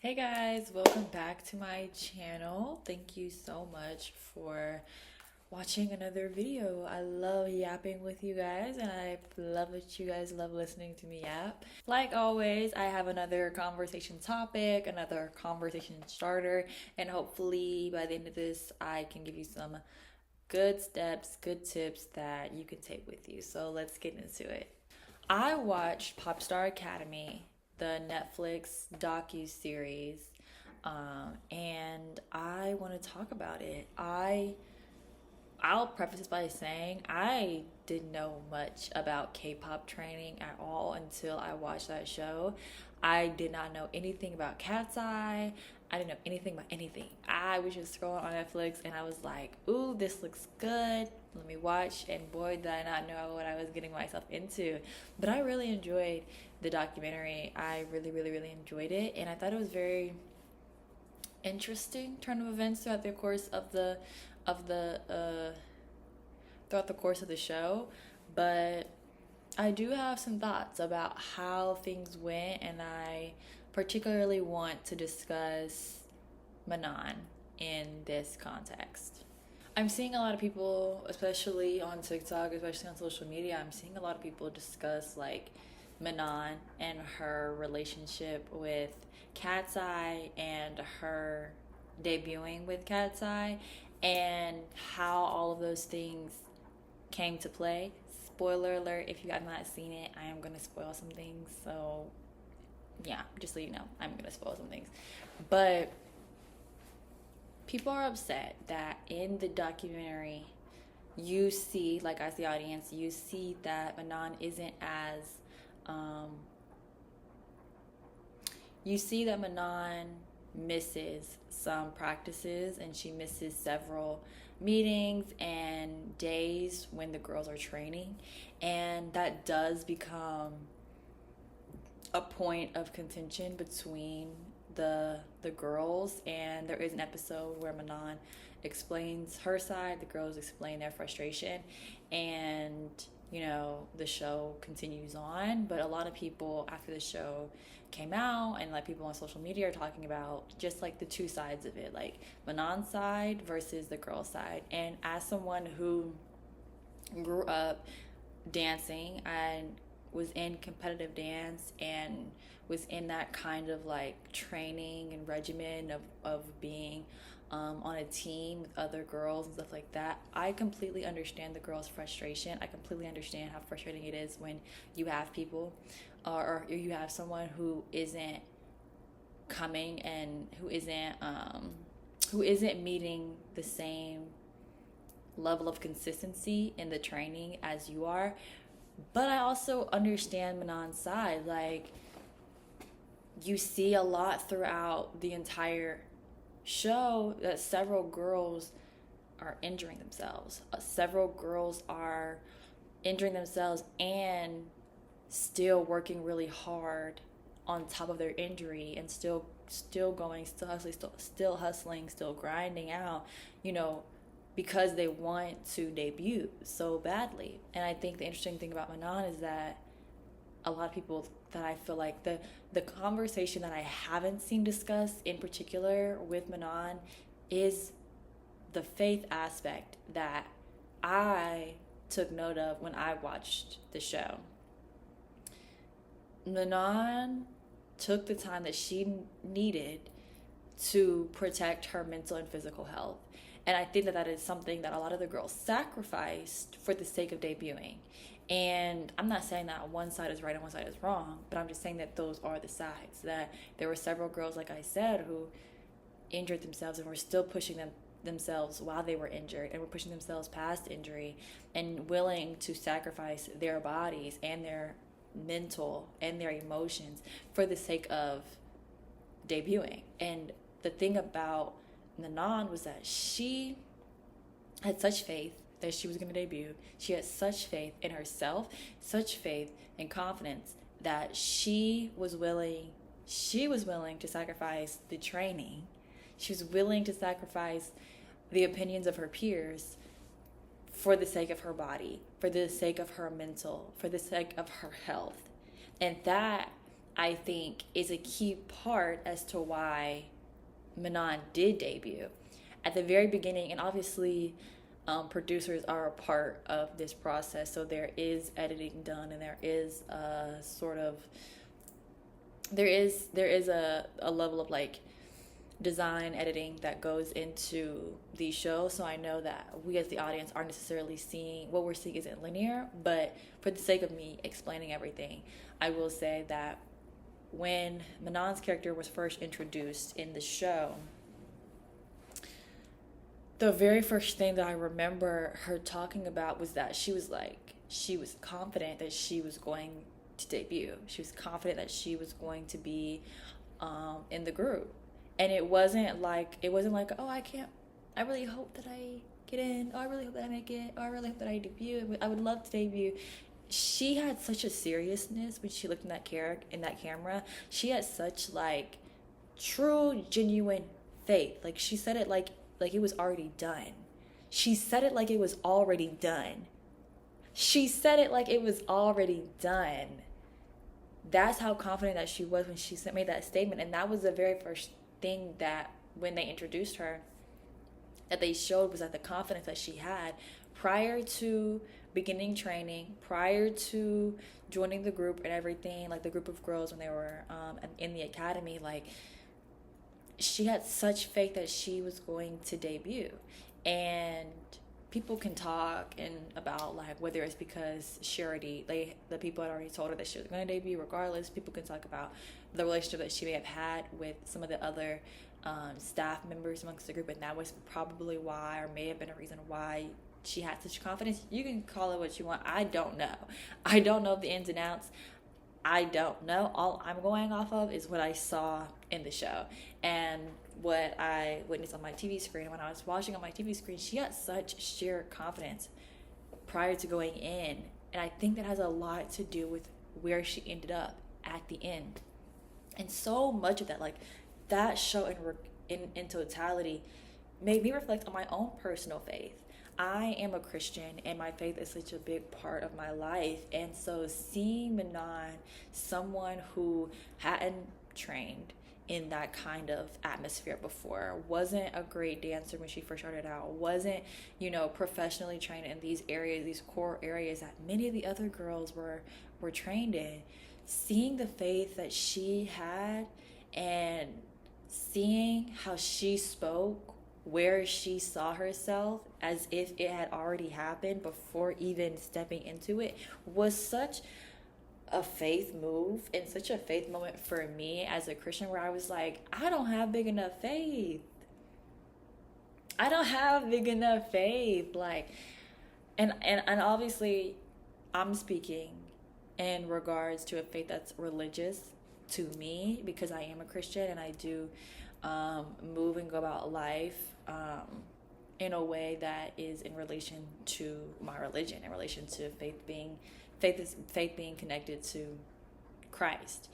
Hey guys, welcome back to my channel. Thank you so much for watching another video. I love yapping with you guys and I love that you guys love listening to me yap. Like always, I have another conversation topic, another conversation starter, and hopefully by the end of this, I can give you some good steps, good tips that you can take with you. So let's get into it. I watched Popstar Academy, the Netflix docu-series, and I want to talk about it. I'll preface this by saying I didn't know much about K-pop training at all until I watched that show. I did not know anything about Cat's Eye. I didn't know anything about anything. I was just scrolling on Netflix and I was like, ooh, this looks good. Let me watch. And boy, did I not know what I was getting myself into. But I really enjoyed the documentary. I really, really, really enjoyed it. And I thought it was very interesting turn of events of the throughout the course of the show. But I do have some thoughts about how things went, and I particularly want to discuss Manon in this context. I'm seeing a lot of people, especially on TikTok, especially on social media, I'm seeing a lot of people discuss like Manon and her relationship with Cat's Eye and her debuting with Cat's Eye and how all of those things came to play. Spoiler alert, if you have not seen it, I am going to spoil some things. So, yeah, just so you know, I'm going to spoil some things. But people are upset that in the documentary, you see, like as the audience, you see that Manon isn't as, you see that Manon misses some practices and she misses several meetings and days when the girls are training, and that does become a point of contention between the girls. And there is an episode where Manon explains her side, the girls explain their frustration, and the show continues on. But a lot of people after the show came out, and like people on social media are talking about just like the two sides of it, like Manon's side versus the girl side. And as someone who grew up dancing and was in competitive dance and was in that kind of like training and regimen of being on a team with other girls and stuff like that, I completely understand the girls' frustration. I completely understand how frustrating it is when you have people or you have someone who isn't coming and who isn't meeting the same level of consistency in the training as you are. But I also understand Manon's side. Like, you see a lot throughout the entire show that several girls are injuring themselves. Several girls are injuring themselves and still working really hard on top of their injury, and still going, still hustling, still grinding out, because they want to debut so badly. And I think the interesting thing about Manon is that a lot of people that I feel like the conversation that I haven't seen discussed in particular with Manon is the faith aspect that I took note of when I watched the show. Manon took the time that she needed to protect her mental and physical health. And I think that that is something that a lot of the girls sacrificed for the sake of debuting. And I'm not saying that one side is right and one side is wrong, but I'm just saying that those are the sides. That there were several girls, like I said, who injured themselves and were still pushing themselves while they were injured, and were pushing themselves past injury and willing to sacrifice their bodies and their mental and their emotions for the sake of debuting. And the thing about Manon was that she had such faith that she was going to debut. She had such faith in herself, such faith and confidence that she was willing to sacrifice the training. She was willing to sacrifice the opinions of her peers for the sake of her body, for the sake of her mental, for the sake of her health. And that I think is a key part as to why Manon did debut at the very beginning. And obviously, producers are a part of this process, so there is editing done, and there is a sort of there is a level of like design editing that goes into the show. So I know that we as the audience aren't necessarily seeing what we're seeing isn't linear, but for the sake of me explaining everything, I will say that when Manon's character was first introduced in the show, the very first thing that I remember her talking about was that she was confident that she was going to debut. She was confident that she was going to be in the group. And it wasn't like, oh, I really hope that I get in. Oh, I really hope that I make it. Oh, I really hope that I debut. I would love to debut. She had such a seriousness when she looked in that camera. She had such like true, genuine faith. Like she said it like it was already done. She said it like it was already done. She said it like it was already done. That's how confident that she was when she made that statement. And that was the very first thing that when they introduced her that they showed, was that the confidence that she had prior to beginning training, prior to joining the group and everything, like the group of girls when they were in the academy, like she had such faith that she was going to debut. And people can talk and about like whether it's because the people had already told her that she was going to debut regardless. People can talk about the relationship that she may have had with some of the other staff members amongst the group, and that was probably why, or may have been a reason why, she had such confidence. You can call it what you want. I don't know the ins and outs. I don't know. All I'm going off of is what I saw in the show and what I witnessed on my TV screen. When I was watching on my TV screen, she had such sheer confidence prior to going in. And I think that has a lot to do with where she ended up at the end. And so much of that, like that show in totality, made me reflect on my own personal faith. I am a Christian and my faith is such a big part of my life. And so seeing Manon, someone who hadn't trained in that kind of atmosphere before, wasn't a great dancer when she first started out, wasn't, professionally trained in these areas, these core areas that many of the other girls were trained in, seeing the faith that she had and seeing how she spoke, where she saw herself as if it had already happened before even stepping into it, was such a faith move and such a faith moment for me as a Christian, where I was like, I don't have big enough faith. Like, and obviously I'm speaking in regards to a faith that's religious to me, because I am a Christian and I do move and go about life in a way that is in relation to my religion, in relation to faith being connected to Christ.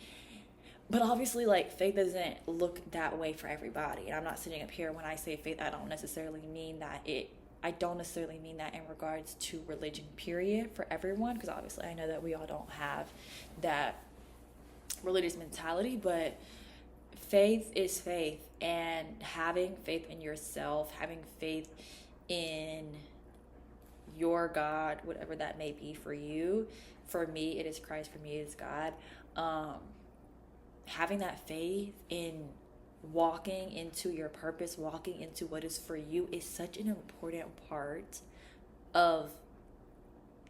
But obviously, like, faith doesn't look that way for everybody. And I'm not sitting up here when I say faith, I don't necessarily mean that in regards to religion, period, for everyone, because obviously I know that we all don't have that religious mentality, but faith is faith, and having faith in yourself, having faith in your God, whatever that may be for you. For me, it is Christ. For me, it is God. Having that faith in walking into your purpose, walking into what is for you, is such an important part of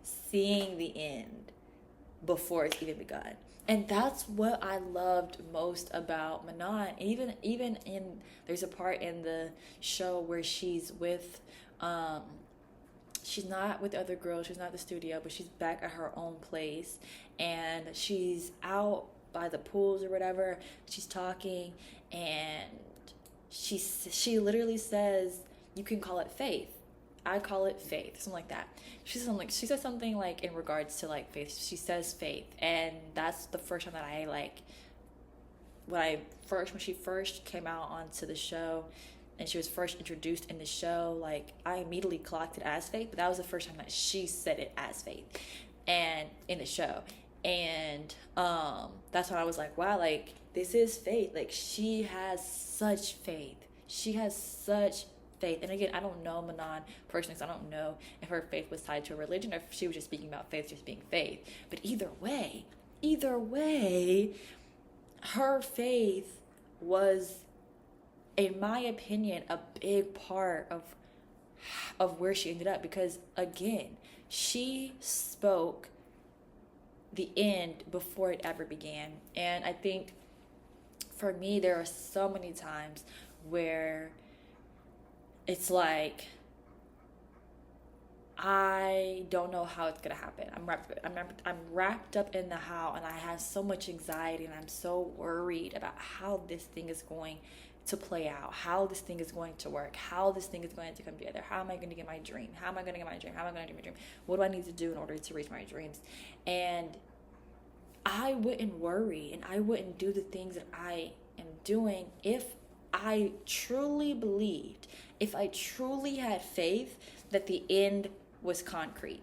seeing the end before it's even begun. And that's what I loved most about Manon. Even in, there's a part in the show where she's with, she's not with the other girls, she's not at the studio, but she's back at her own place, and she's out by the pools or whatever. She's talking, and she literally says, you can call it faith. I call it faith, something like that. She says something like in regards to like faith. She says faith, and that's the first time that I like when she first came out onto the show, and she was first introduced in the show. Like, I immediately clocked it as faith, but that was the first time that she said it as faith, and in the show. And that's when I was like, wow, like this is faith. Like she has such faith. She has such faith. And again, I don't know Manon personally, so I don't know if her faith was tied to a religion or if she was just speaking about faith just being faith. But either way, her faith was, in my opinion, a big part of where she ended up, because again, she spoke the end before it ever began. And I think for me, there are so many times where it's like, I don't know how it's gonna happen. I'm wrapped up in the how, and I have so much anxiety, and I'm so worried about how this thing is going to play out, how this thing is going to work, how this thing is going to come together. How am I going to get my dream? How am I going to get my dream? How am I going to do my dream? What do I need to do in order to reach my dreams? And I wouldn't worry and I wouldn't do the things that I am doing if I truly believed, if I truly had faith that the end was concrete.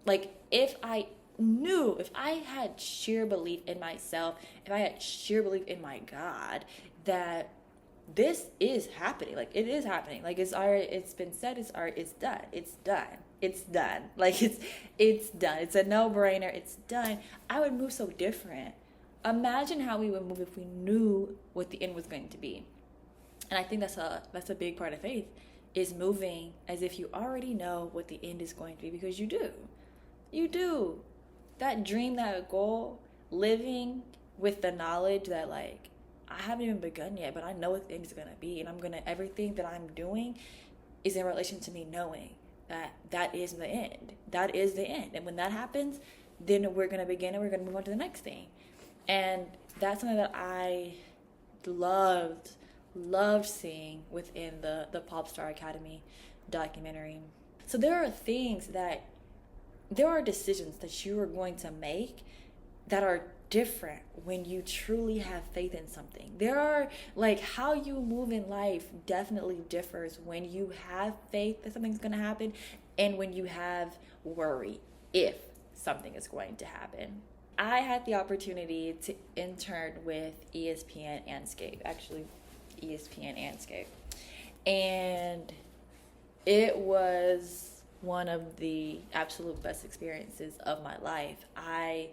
Like if I knew, if I had sheer belief in myself, if I had sheer belief in my God, that this is happening. Like it is happening. Like it's been said, it's done. It's done. Like it's done. It's a no-brainer. It's done. I would move so different. Imagine how we would move if we knew what the end was going to be. And I think that's a big part of faith, is moving as if you already know what the end is going to be, because you do. You do. That dream, that goal, living with the knowledge that like I haven't even begun yet, but I know what the end is going to be, and everything that I'm doing is in relation to me knowing that is the end. That is the end. And when that happens, then we're going to begin and we're going to move on to the next thing. And that's something that I loved seeing within the Pop Star Academy documentary. So there are decisions that you are going to make that are different when you truly have faith in something. There are, like, how you move in life definitely differs when you have faith that something's going to happen and when you have worry if something is going to happen. I had the opportunity to intern with ESPN Anscape, actually ESPN Anscape, and it was one of the absolute best experiences of my life. I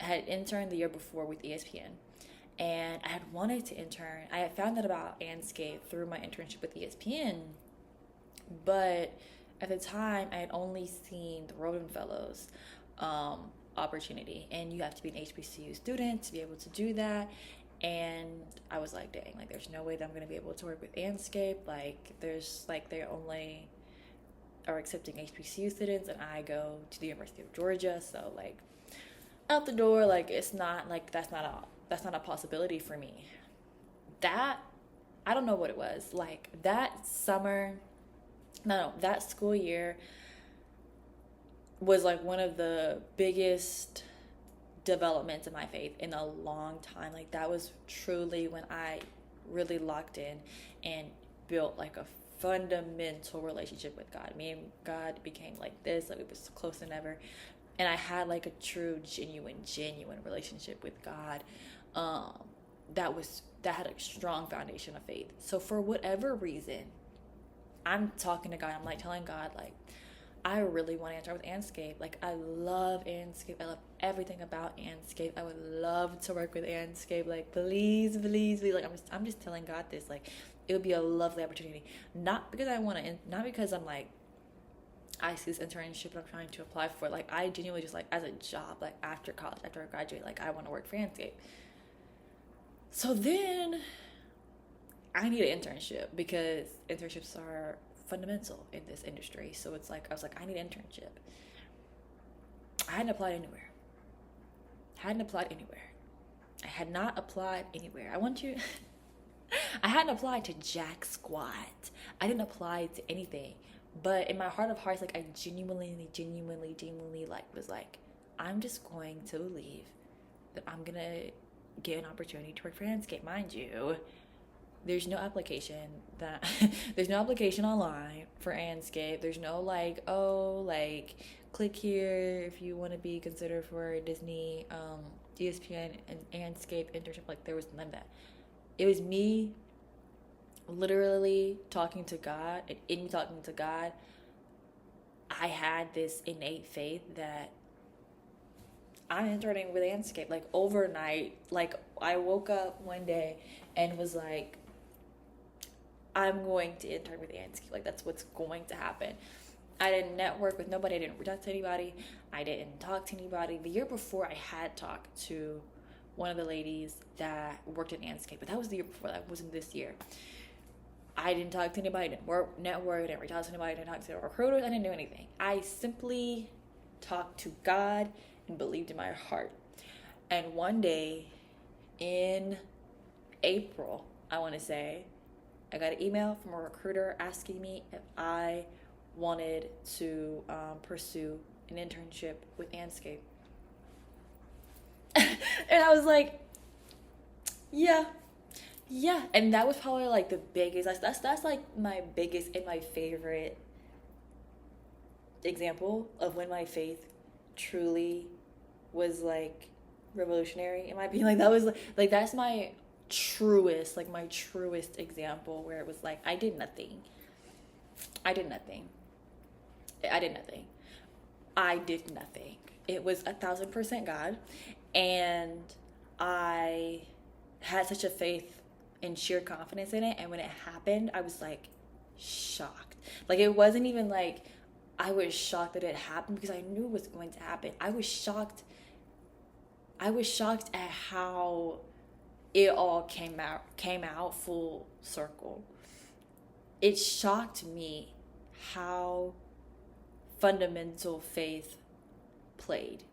had interned the year before with ESPN, and I had wanted to intern. I had found out about Anscape through my internship with ESPN, but at the time I had only seen the Roden Fellows opportunity, and you have to be an HBCU student to be able to do that. And I was like, dang, like there's no way that I'm going to be able to work with Anscape. Like there's like they only are accepting HBCU students, and I go to the University of Georgia, so like out the door, like it's not like that's not a possibility for me. That, I don't know what it was, like that school year was like one of the biggest developments in my faith in a long time. Like that was truly when I really locked in and built like a fundamental relationship with God. Me and God became like this, like we was closer than ever. And I had like a true, genuine relationship with God. That had a strong foundation of faith. So for whatever reason, I'm talking to God. I'm like telling God, like, I really want to intern with Anscape. Like, I love Anscape. I love everything about Anscape. I would love to work with Anscape. Like, please. Like, I'm just telling God this. Like, it would be a lovely opportunity. Not because not because I'm like, I see this internship that I'm trying to apply for. Like, I genuinely just, like, as a job, like, after college, after I graduate, like, I want to work for Anscape. So then I need an internship because internships are fundamental in this industry. So it's like, I was like, I need an internship. I hadn't applied anywhere. I had not applied anywhere. I hadn't applied to jack squat. I didn't apply to anything. But in my heart of hearts, like I genuinely like was like, I'm just going to believe that I'm gonna get an opportunity to work for Anscape. Mind you, there's no application there's no application online for Anscape. There's no like, oh, like click here if you want to be considered for Disney, ESPN, and Anscape internship. Like, there was none of that. It was me literally talking to God, and in me talking to God, I had this innate faith that I'm interning with Anscape. Like, overnight, like, I woke up one day and was like, I'm going to intern with Anscape. Like, that's what's going to happen. I didn't network with nobody. I didn't reach out to anybody. I didn't talk to anybody. The year before, I had talked to one of the ladies that worked at Anscape, but that was the year before. That wasn't this year. I didn't talk to anybody, didn't network, didn't reach out to anybody, didn't talk to recruiters. I didn't do anything. I simply talked to God and believed in my heart. And one day in April, I want to say, I got an email from a recruiter asking me if I wanted to pursue an internship with Anscape. And I was like, yeah. And that was probably like the biggest, that's like my biggest and my favorite example of when my faith truly was like revolutionary, in my opinion. Like, that was like that's my truest example, where it was like I did nothing. It was 1,000% God, and I had such a faith and sheer confidence in it. And when it happened, I was like shocked. Like, it wasn't even like I was shocked that it happened, because I knew it was going to happen. I was shocked at how it all came out full circle. It shocked me how fundamental faith played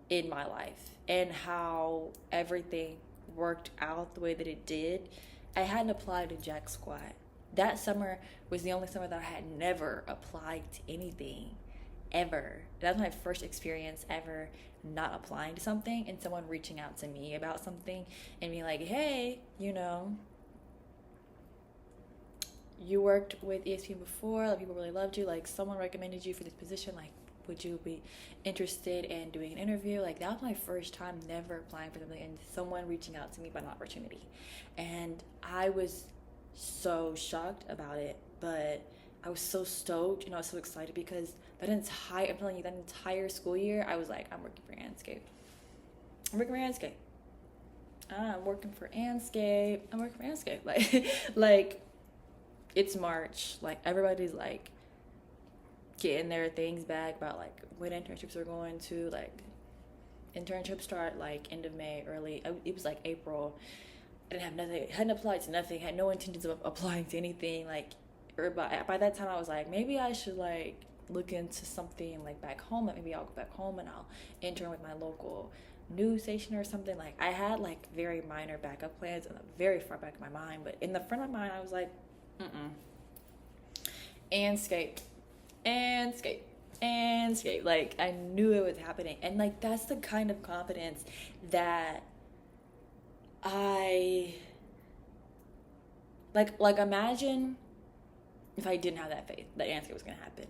in my life, and how everything worked out the way that it did. I hadn't applied to jack squat. That summer was the only summer that I had never applied to anything, ever. That was my first experience ever not applying to something, and someone reaching out to me about something and being like, hey, you worked with ESPN before, like, people really loved you, like, someone recommended you for this position, like, would you be interested in doing an interview? Like, that was my first time never applying for something, and someone reaching out to me about an opportunity. And I was so shocked about it, but I was so stoked and I was so excited, because that entire school year, I was like, I'm working for Anscape. Like, it's March. Like, everybody's like getting their things back about like when internships are going to. Like, internships start like end of May, it was like April. I didn't have nothing, hadn't applied to nothing, had no intentions of applying to anything. Like, or by that time I was like, maybe I should like look into something like back home. Like, maybe I'll go back home and I'll intern with my local news station or something. Like, I had like very minor backup plans and very far back in my mind, but in the front of my mind I was like, Anscape. Like, I knew it was happening. And like, that's the kind of confidence that I like imagine if I didn't have that faith that Anscape was going to happen.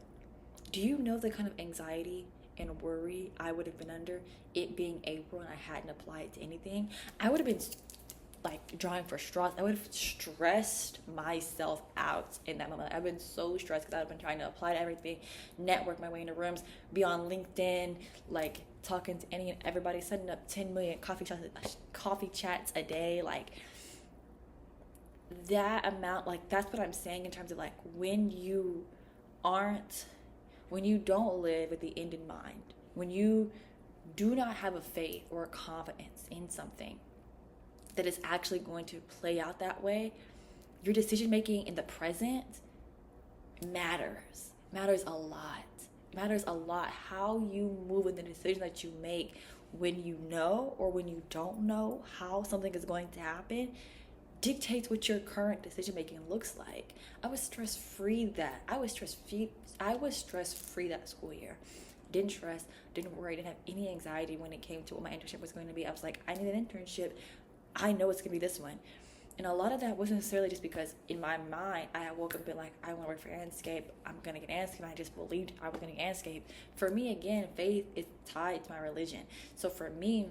Do you know the kind of anxiety and worry I would have been under, it being April and I hadn't applied to anything? I would have been like drawing for straws. I would have stressed myself out in that moment. I've been so stressed because I've been trying to apply to everything, network my way into rooms, be on LinkedIn, like talking to any and everybody, setting up 10 million coffee chats a day. Like, that amount, like, that's what I'm saying in terms of like, when you don't live with the end in mind, when you do not have a faith or a confidence in something that is actually going to play out that way, your decision making in the present matters a lot. How you move in the decision that you make when you know or when you don't know how something is going to happen dictates what your current decision making looks like. I was stress free that school year. Didn't stress, didn't worry, didn't have any anxiety when it came to what my internship was going to be. I was like, I need an internship. I know it's going to be this one. And a lot of that wasn't necessarily just because in my mind I had woke up and been like, I want to work for Anscape, I'm gonna get Anscape, and I just believed I was gonna get Anscape. For me, again, faith is tied to my religion. So for me,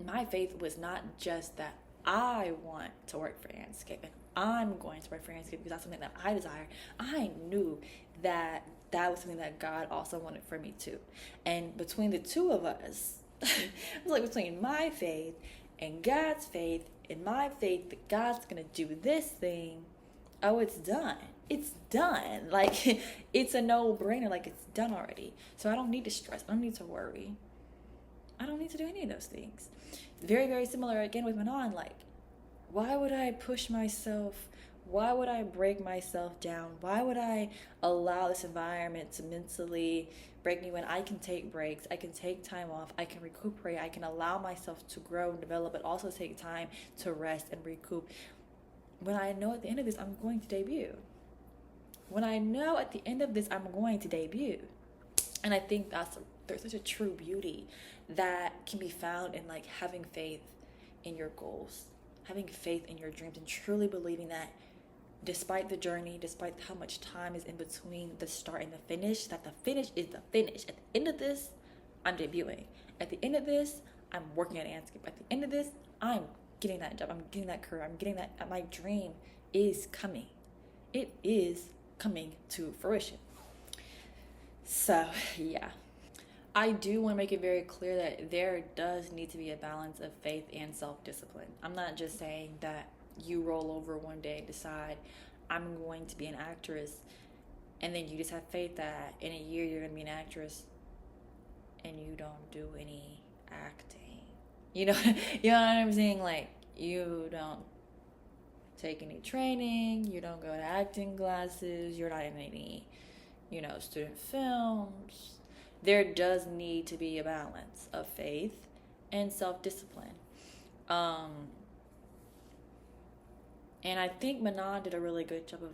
my faith was not just that I want to work for Anscape and I'm going to work for Anscape because that's something that I desire. I knew that that was something that God also wanted for me too. And between the two of us, it was like between my faith and God's faith, and my faith that God's gonna do this thing, oh, it's done. It's done. Like, it's a no-brainer. Like, it's done already. So I don't need to stress. I don't need to worry. I don't need to do any of those things. Very, very similar again with Manon. Like, why would I push myself? Why would I break myself down? Why would I allow this environment to mentally break me when I can take breaks? I can take time off. I can recuperate. I can allow myself to grow and develop, but also take time to rest and recoup. When I know at the end of this, I'm going to debut. When I know at the end of this, I'm going to debut. And I think there's such a true beauty that can be found in like having faith in your goals, having faith in your dreams, and truly believing that despite the journey, despite how much time is in between the start and the finish, that the finish is the finish. At the end of this, I'm debuting. At the end of this, I'm working at Anscape. At the end of this, I'm getting that job. I'm getting that career. I'm getting that. My dream is coming. It is coming to fruition. So, yeah. I do want to make it very clear that there does need to be a balance of faith and self-discipline. I'm not just saying that you roll over one day and decide, I'm going to be an actress, and then you just have faith that in a year you're going to be an actress and you don't do any acting. You know, you know what I'm saying? Like, you don't take any training, you don't go to acting classes, you're not in any, student films. There does need to be a balance of faith and self-discipline. And I think Manon did a really good job of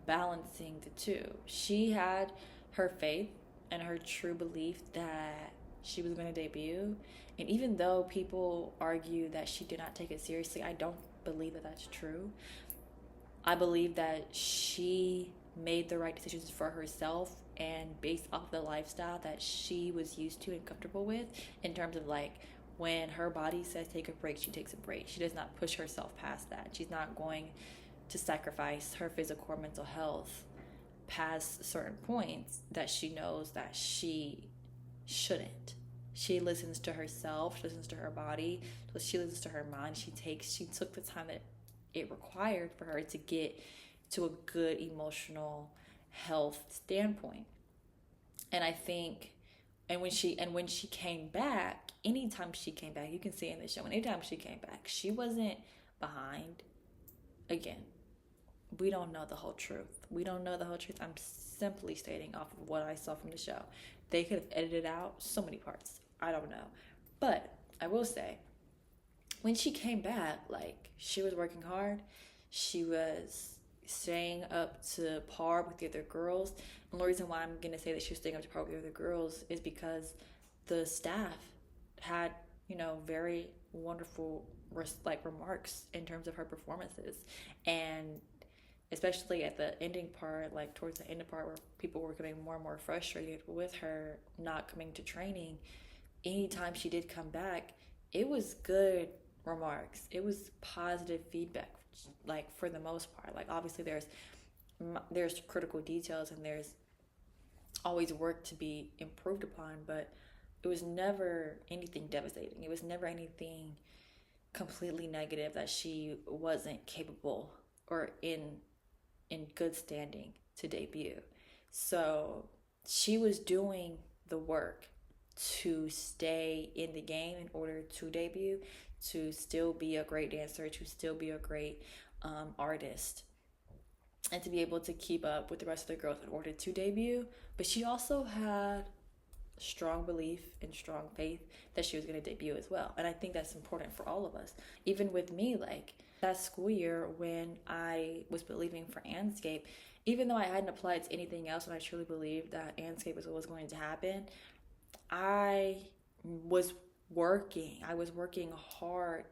balancing the two. She had her faith and her true belief that she was going to debut. And even though people argue that she did not take it seriously, I don't believe that that's true. I believe that she made the right decisions for herself and based off of the lifestyle that she was used to and comfortable with, in terms of like, when her body says take a break, she takes a break. She does not push herself past that. She's not going to sacrifice her physical or mental health past certain points that she knows that she shouldn't. She listens to herself, she listens to her body, she listens to her mind. She took the time that it required for her to get to a good emotional health standpoint. And I think, and when she came back, anytime she came back, you can see in the show, anytime she came back, she wasn't behind. Again, we don't know the whole truth. I'm simply stating off of what I saw from the show. They could have edited out so many parts. I don't know. But I will say, when she came back, like, she was working hard. She was staying up to par with the other girls. And the reason why I'm going to say that she was staying up to par with the other girls is because the staff had, very wonderful remarks in terms of her performances. And especially at the ending part, like towards the end part where people were getting more and more frustrated with her not coming to training, anytime she did come back, it was good remarks. It was positive feedback, like, for the most part. Like, obviously there's critical details and there's always work to be improved upon, but it was never anything devastating. It was never anything completely negative that she wasn't capable or in good standing to debut. So she was doing the work to stay in the game in order to debut, to still be a great dancer, to still be a great artist, and to be able to keep up with the rest of the girls in order to debut. But she also had strong belief and strong faith that she was going to debut as well. And I think that's important for all of us. Even with me, like, that school year when I was believing for Anscape, even though I hadn't applied to anything else and I truly believed that Anscape was what was going to happen, I was working hard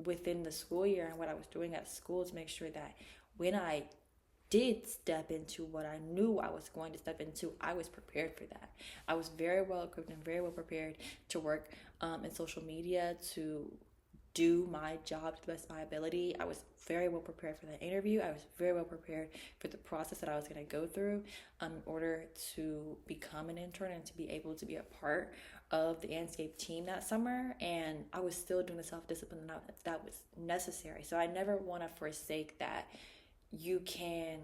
within the school year and what I was doing at school to make sure that when I did step into what I knew I was going to step into, I was prepared for that. I was very well equipped and very well prepared to work in social media, to do my job to the best of my ability. I was very well prepared for that interview. I was very well prepared for the process that I was going to go through in order to become an intern and to be able to be a part of the Landscape team that summer. And I was still doing the self-discipline that was necessary. So I never want to forsake that. You can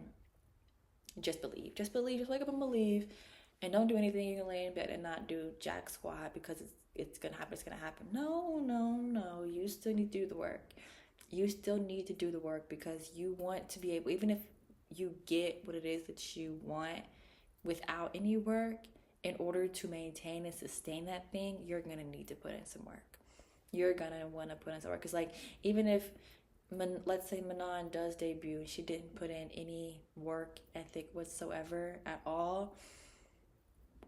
just believe. Just believe. Just wake up and believe. And don't do anything. You can lay in bed and not do jack squat because it's gonna happen. It's gonna happen. No. You still need to do the work. You still need to do the work because you want to be able, even if you get what it is that you want without any work, in order to maintain and sustain that thing, you're gonna need to put in some work. You're gonna want to put in some work. Because, like, even if, let's say Manon does debut and she didn't put in any work ethic whatsoever at all,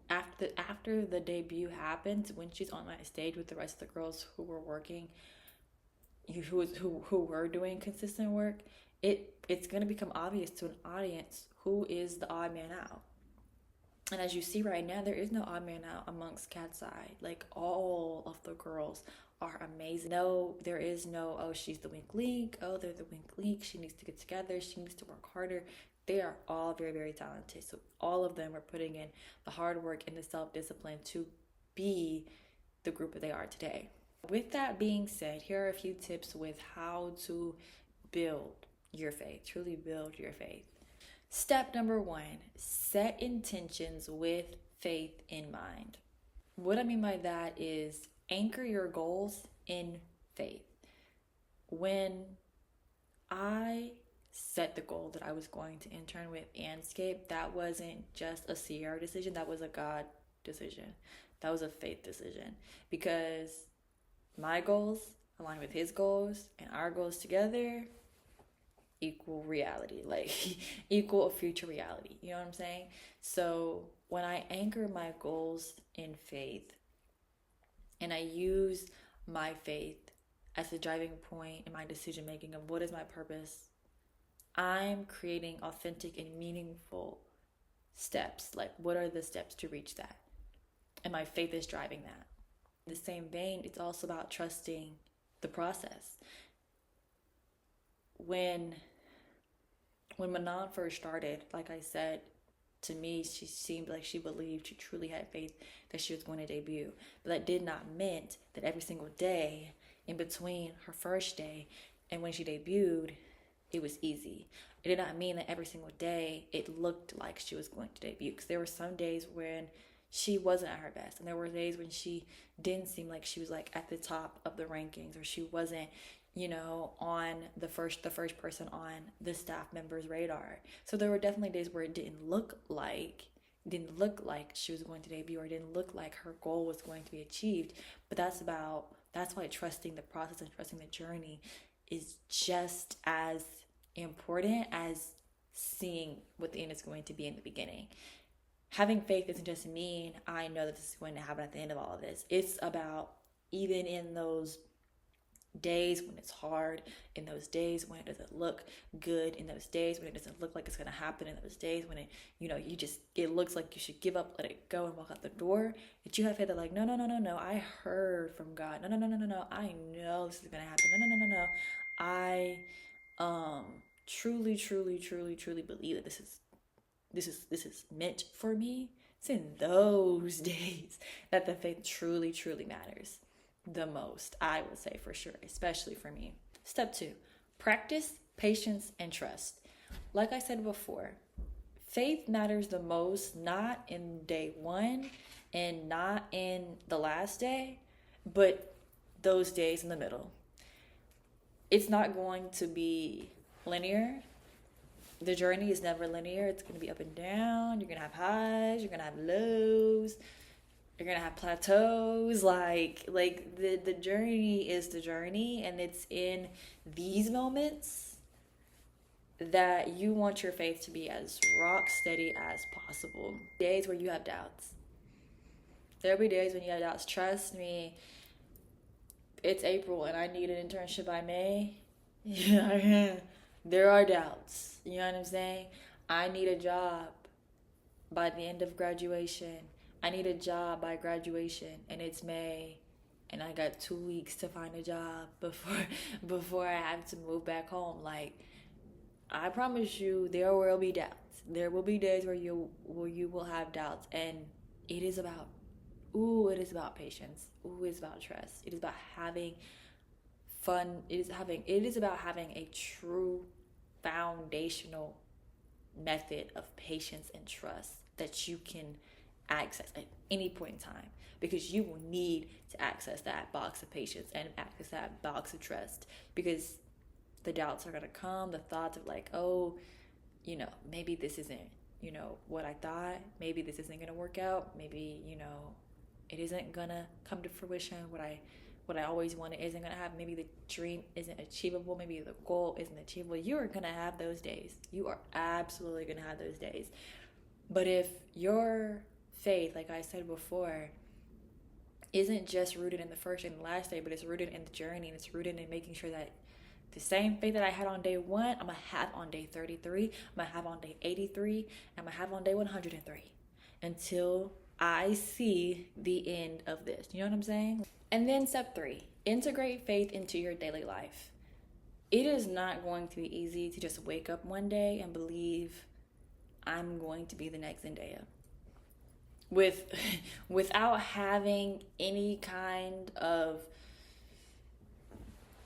after the debut happens, when she's on that stage with the rest of the girls who were working, who were doing consistent work, it's going to become obvious to an audience who is the odd man out. And as you see right now, there is no odd man out amongst Cat's Eye. Like, all of the girls are amazing. No, there is no, oh, she's the weak link. Oh, they're the weak link. She needs to get together. She needs to work harder. They are all very, very talented. So all of them are putting in the hard work and the self-discipline to be the group that they are today. With that being said, here are a few tips with how to build your faith, truly build your faith. Step number 1, set intentions with faith in mind. What I mean by that is anchor your goals in faith. When I set the goal that I was going to intern with Landscape, that wasn't just a Sierra decision, that was a God decision. That was a faith decision, because my goals align with his goals, and our goals together equal reality, like equal a future reality. You know what I'm saying? So when I anchor my goals in faith and I use my faith as the driving point in my decision making of what is my purpose, I'm creating authentic and meaningful steps. Like, what are the steps to reach that? And my faith is driving that. In the same vein, it's also about trusting the process. When Manon first started, like I said, to me, she seemed like she believed, she truly had faith that she was going to debut. But that did not mean that every single day in between her first day and when she debuted, it was easy. It did not mean that every single day it looked like she was going to debut, because there were some days when she wasn't at her best, and there were days when she didn't seem like she was like at the top of the rankings, or she wasn't, on the first person on the staff member's radar. So there were definitely days where it didn't look like she was going to debut, or it didn't look like her goal was going to be achieved. But that's why trusting the process and trusting the journey is just as important as seeing what the end is going to be in the beginning. Having faith doesn't just mean I know that this is going to happen at the end of all of this. It's about, even in those days when it's hard, in those days when it doesn't look good, in those days when it doesn't look like it's going to happen, in those days when it looks like you should give up, let it go, and walk out the door, that you have faith that, like, no, I heard from God. No, I know this is going to happen. No. I truly believe that this is meant for me. It's in those days that the faith truly matters the most, I would say, for sure, especially for me. Step 2, practice patience and trust. Like I said before, faith matters the most, not in day 1 and not in the last day, but those days in the middle. It's not going to be linear. The journey is never linear. It's going to be up and down. You're going to have highs. You're going to have lows. You're going to have plateaus. Like the journey is the journey. And it's in these moments that you want your faith to be as rock steady as possible. Days where you have doubts. There'll be days when you have doubts. Trust me. it's April and I need an internship by May, yeah, there are doubts. You know what I'm saying? I need a job by the end of graduation. I need a job by graduation, and it's May, and I got 2 weeks to find a job before I have to move back home. Like, I promise you, there will be doubts. There will be days where you will have doubts, and it is about it is about patience. Ooh, it is about trust. It is about having fun. It is about having a true foundational method of patience and trust that you can access at any point in time, because you will need to access that box of patience and access that box of trust, because the doubts are going to come, the thoughts of like, oh, maybe this isn't, what I thought, maybe this isn't going to work out, maybe, it isn't going to come to fruition, what I always wanted isn't going to happen, maybe the dream isn't achievable, maybe the goal isn't achievable. You are going to have those days. You are absolutely going to have those days. But if your faith, like I said before, isn't just rooted in the first and the last day, but it's rooted in the journey, and it's rooted in making sure that the same faith that I had on day 1, I'm going to have on day 33, I'm going to have on day 83, I'm going to have on day 103, until I see the end of this. You know what I'm saying? And then step 3, integrate faith into your daily life. It is not going to be easy to just wake up one day and believe I'm going to be the next Zendaya. Without having any kind of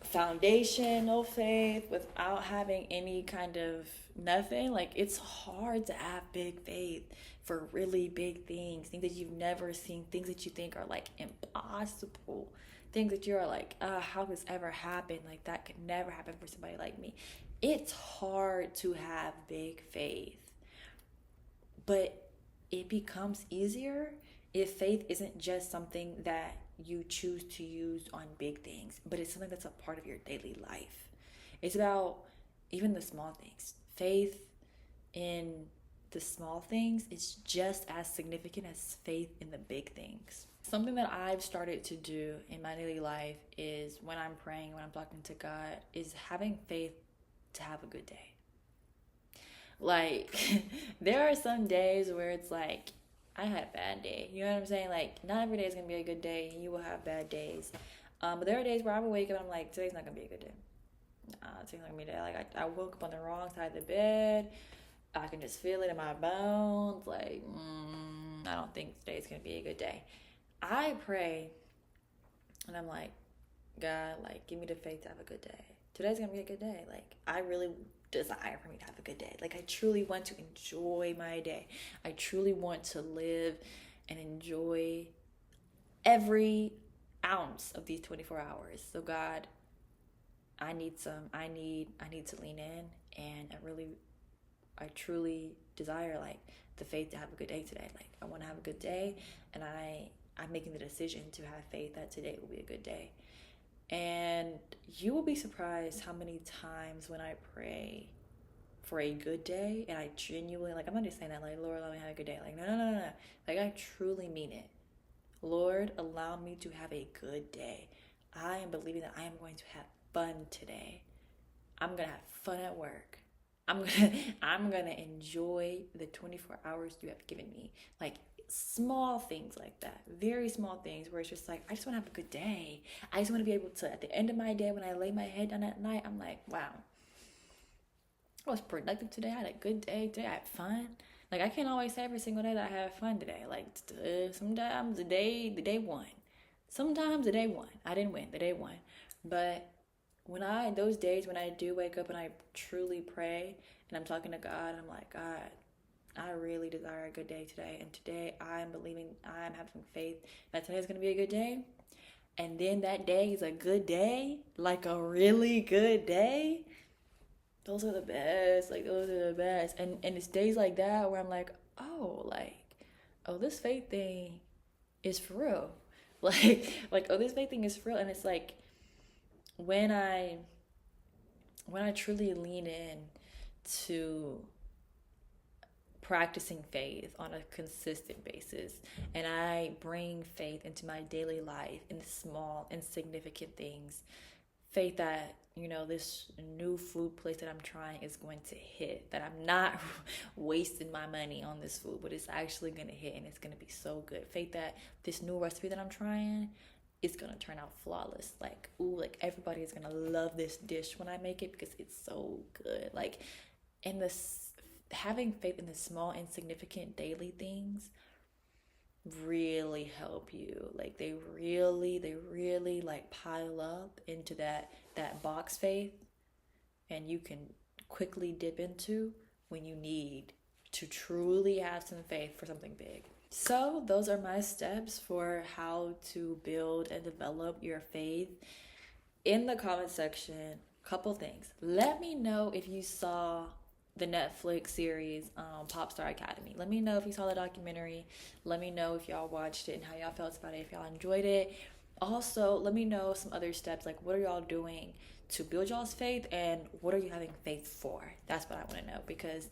foundational faith, without having any kind of nothing, like, it's hard to have big faith for really big things that you've never seen, things that you think are like impossible, things that you're like, how could this ever happen? Like, that could never happen for somebody like me. It's hard to have big faith, but it becomes easier if faith isn't just something that you choose to use on big things, but it's something that's a part of your daily life. It's about even the small things. Faith in the small things is just as significant as faith in the big things. Something that I've started to do in my daily life is, when I'm praying, when I'm talking to God, is having faith to have a good day. Like, there are some days where it's like, I had a bad day. You know what I'm saying? Like, not every day is going to be a good day, and you will have bad days. But there are days where I will wake up and I'm like, today's not going to be a good day. Today's not going to be a day. Like, I woke up on the wrong side of the bed. I can just feel it in my bones. Like, I don't think today's going to be a good day. I pray, and I'm like, God, like, give me the faith to have a good day. Today's going to be a good day. Like, I really desire for me to have a good day. Like, I truly want to enjoy my day. I truly want to live and enjoy every ounce of these 24 hours. So God, I need to lean in, and I truly desire, like, the faith to have a good day today. Like, I want to have a good day, and I'm making the decision to have faith that today will be a good day. And you will be surprised how many times when I pray for a good day, and I genuinely, like, I'm not just saying that, like, Lord, let me have a good day. Like, no. Like, I truly mean it. Lord, allow me to have a good day. I am believing that I am going to have fun today. I'm going to have fun at work. I'm gonna enjoy the 24 hours you have given me. Like, small things like that, very small things, where it's just like, I just want to have a good day. I just want to be able to, at the end of my day, when I lay my head down at night, I'm like, wow, I was productive today. I had a good day today. I had fun. Like, I can't always say every single day that I have fun today. Like, sometimes the day won. Sometimes the day won. I didn't win. The day won. But those days when I do wake up and I truly pray and I'm talking to God, I'm like, God, I really desire a good day today. And today I'm having faith that today's going to be a good day. And then that day is a good day, like a really good day. Those are the best. Like, those are the best. And it's days like that where I'm like, oh, this faith thing is for real. Like, this faith thing is for real. And it's like, when I truly lean in to practicing faith on a consistent basis. And I bring faith into my daily life in the small, insignificant things. Faith that, you know, this new food place that I'm trying is going to hit, that I'm not wasting my money on this food, but it's actually going to hit and it's going to be so good. Faith that this new recipe that I'm trying is going to turn out flawless. Like, ooh, like everybody is going to love this dish when I make it because it's so good. Like, and this, having faith in the small, insignificant daily things really help you. Like they really like pile up into that box faith, and you can quickly dip into when you need to truly have some faith for something big. So those are my steps for how to build and develop your faith. In the comment section, couple things. Let me know if you saw the Netflix series Popstar Academy. Let me know if you saw the documentary. Let me know if y'all watched it and how y'all felt about it, if y'all enjoyed it. Also, let me know some other steps, like what are y'all doing to build y'all's faith and what are you having faith for? That's what I want to know, because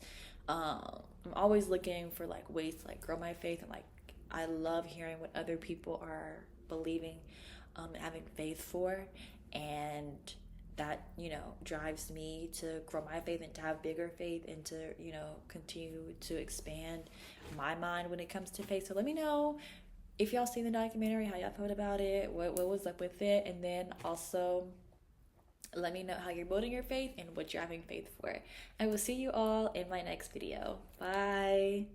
I'm always looking for like ways to like grow my faith, and like I love hearing what other people are believing and having faith for, and that, you know, drives me to grow my faith and to have bigger faith and to, you know, continue to expand my mind when it comes to faith. So let me know if y'all seen the documentary, how y'all felt about it, what was up with it, and then also let me know how you're building your faith and what you're having faith for. I will see you all in my next video. Bye.